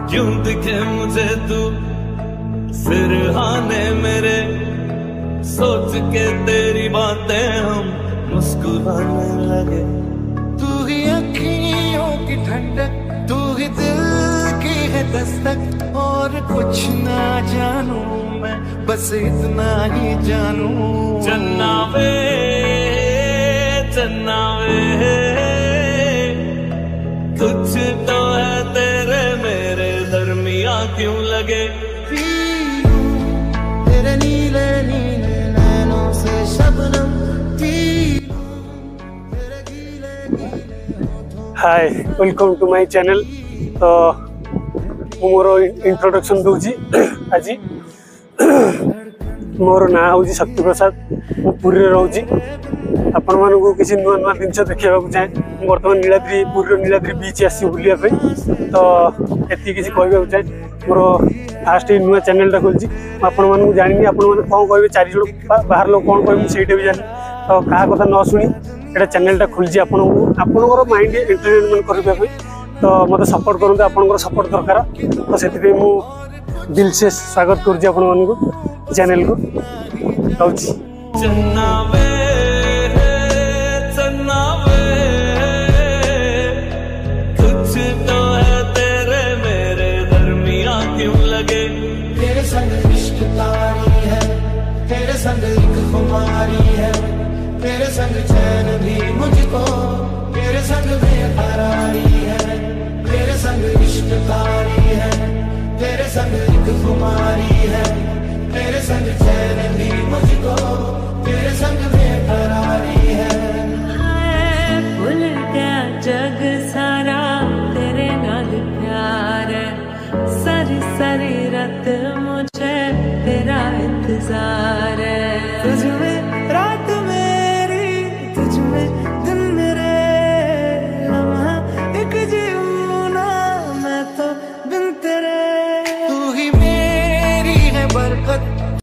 क्यों दिखे मुझे तू सिरहाने मेरे, सोच के तेरी बातें हम मुस्कुराने लगे। तू ही अखियों की ठंडक, तू ही दिल की है दस्तक, और कुछ ना जानू मैं, बस इतना ही जानू। चन्ना वे चन्ना वे, कुछ तो है तेरे मेरे दरमिया क्यों लगे। तेरे नीले नीले नैनों से शबनम, तेरे गीले गीले। हाय, वेलकम टू माय चैनल। तो मोर इंट्रोडक्शन दूची आज। मोर ना हूँ शक्ति प्रसाद, मु पुरी रोची। आपण मानू किसी नुआ नुआ जिन देखा चाहे। बर्तमान नीलाद्री पुरी नीलाद्री बीच आसी बुलापी, तो ये किसी कहवा चाहे। मोर फास्ट नुआ चैनल खोलची, आपको जानी आप कौन कहे 4 जन बाहर लोग कौन कह से भी जानी। तो क्या कथा न शुणी ये चैनल खोलची आपंकर माइंड एंटरटेनमेंट करने। तो मत सपोर्ट करूँ, आपंकर सपोर्ट दरकार। तो से दिल से स्वागत करुँच चैनल को। चन्ना वे चन्ना वे, कुछ तो है तेरे मेरे दरमिया क्यों लगे। तेरे संग इश्क तारी है, तेरे संग एक खुमारी है, तेरे संग चैन भी मुझको, तेरे संग बेकरारी है। तेरे संग इश्क तारी है, तेरे संग एक खुमारी है, तेरे संग चैन भी मुझको, तेरे संग बेकरारी है। भूल गया जग सारा, तेरे नाल प्यार है। सारी सारी रात मुझे तेरा इंतजार है।